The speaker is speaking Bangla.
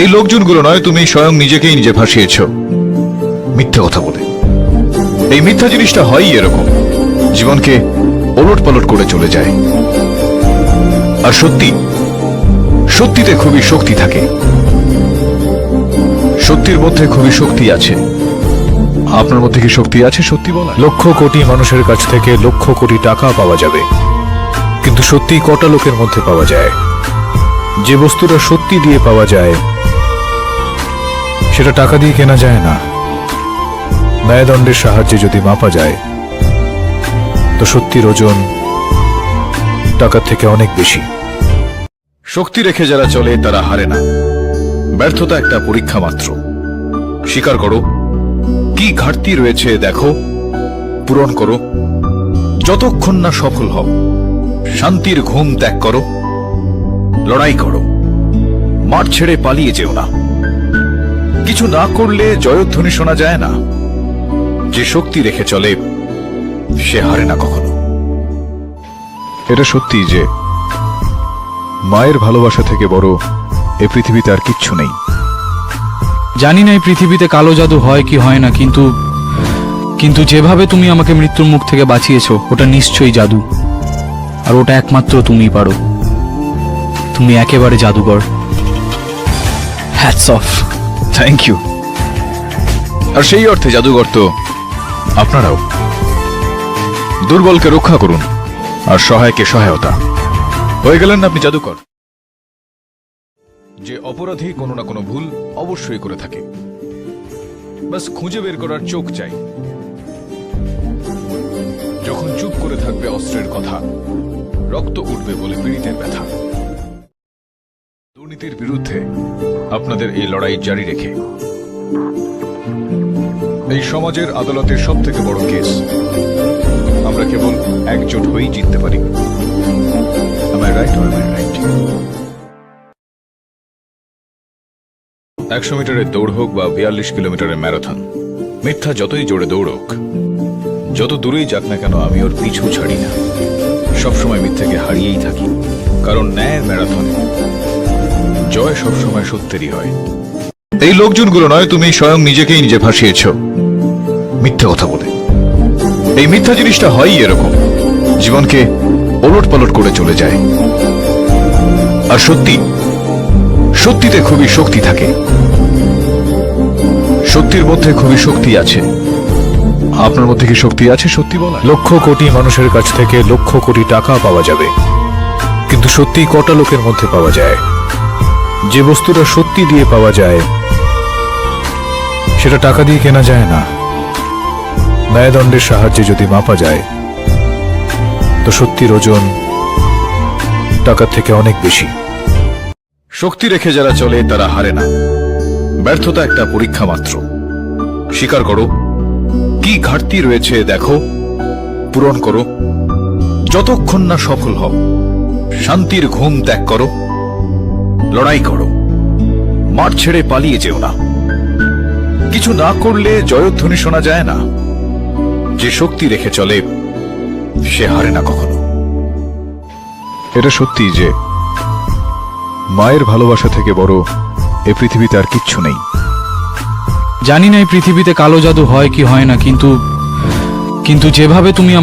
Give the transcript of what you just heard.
এই লোকজনগুলো নয়, তুমি স্বয়ং নিজেকেই নিজে ভাসিয়েছ মিথ্যা কথা বলে। এই মিথ্যা জিনিসটা হয়ই এরকম, জীবনকে ওলট পালট করে চলে যায়। আর সত্যিতে খুবই শক্তি থাকে, সত্যির মধ্যে খুবই শক্তি আছে। আপনার মধ্যে কি শক্তি আছে সত্যি বলা? লক্ষ কোটি মানুষের কাছ থেকে লক্ষ কোটি টাকা পাওয়া যাবে, কিন্তু সত্যি কটা লোকের মধ্যে পাওয়া যায়? যে বস্তুটা সত্যি দিয়ে পাওয়া যায় সেটা টাকা দিয়ে কেনা যায় না। ন্যায়দণ্ডের সাহায্যে যদি মাপা যায় তো সত্যির ওজন টাকার থেকে অনেক বেশি। শক্তি রেখে যারা চলে তারা হারে না। ব্যর্থতা একটা পরীক্ষা মাত্র। স্বীকার করো, কি ঘাটতি রয়েছে দেখো, পূরণ করো। যতক্ষণ না সফল হও, শান্তির ঘুম ত্যাগ করো, লড়াই করো, মাঠ ছেড়ে পালিয়ে যেও না। কিছু না করলে জয়ধ্বনি শোনা যায় না। যে শক্তি রেখে চলে সে হারে না কখনো। এটা সত্যি যে মায়ের ভালোবাসা থেকে বড় এ পৃথিবীতে আর কিচ্ছু নেই। জানি না এই পৃথিবীতে কালো জাদু হয় কি হয় না, কিন্তু যেভাবে তুমি আমাকে মৃত্যুর মুখ থেকে বাঁচিয়েছো ওটা নিশ্চয়ই জাদু। আর ওটা একমাত্র তুমিই পারো। তুমি একেবারে জাদুকর। Hats off. Thank you. আর সেই অর্থে জাদুঘর তো আপনারাও। দুর্বলকে রক্ষা করুন আর সহায়কে সহায়তা। হয়ে গেলেন না আপনি জাদুকর। যে অপরাধী কোনো না কোনো ভুল অবশ্যই করে থাকে, বাস খুঁজে বের করার চোখ চাই। যখন চুপ করে থাকবে অস্ত্রের কথা, রক্ত উঠবে বলে পীড়িতের ব্যথা। দুর্নীতির বিরুদ্ধে আপনাদের এই লড়াই জারি রেখে এই সমাজের আদালতের সব থেকে বড় কেস আমরা কেবল একজোট হয়েই জিততে পারি। Am I right or am I right? 100 মিটারের দৌড় হোক বা 42 কিলোমিটারের ম্যারাথন, মিথ্যা যতই জোরে দৌড়ক, যত দূরেই যাক না কেন, আমি ওর পিছু ছাড়ি না। সবসময় মিথ্যাকে হারিয়েই থাকি, কারণ ন্যায়ের ম্যারাথনে জয় সবসময় সত্যেরই হয়। এই লোকজনগুলো নয়, তুমি স্বয়ং নিজেকেই নিজে ভাসিয়েছ মিথ্যা কথা বলে। এই মিথ্যা জিনিসটা হয়ই এরকম, জীবনকে ওলট পালট করে চলে যায়। আর সত্যিতে খুবই শক্তি থাকে, সত্যির মধ্যে খুবই শক্তি আছে। আপনার মধ্যে কি শক্তি আছে সত্যি বলা? লক্ষ কোটি মানুষের কাছ থেকে লক্ষ কোটি টাকা পাওয়া যাবে, কিন্তু সত্যি কটা লোকের মধ্যে পাওয়া যায়? যে বস্তুটা সত্যি দিয়ে পাওয়া যায় সেটা টাকা দিয়ে কেনা যায় না। ন্যায়দণ্ডের সাহায্যে যদি মাপা যায় তো সত্যির ওজন টাকার থেকে অনেক বেশি। শক্তি রেখে যারা চলে তারা হারে না। ব্যর্থতা একটা পরীক্ষা মাত্র। স্বীকার করো, কি ঘাটতি রয়েছে দেখো, পূরণ করো। যতক্ষণ না সফল হও, শান্তির ঘুম ত্যাগ করো, লড়াই করো, মাঠ ছেড়ে পালিয়ে যেও না। কিছু না করলে জয়ধ্বনি শোনা যায় না। যে শক্তি রেখে চলে সে হারে না কখনো। এটা সত্যি যে মায়ের ভালোবাসা থেকে বড় এ পৃথিবীতে আর কিচ্ছু নেই। জানি না এই পৃথিবীতে কালো জাদু হয় কি হয় না, কিন্তু যেভাবে তুমি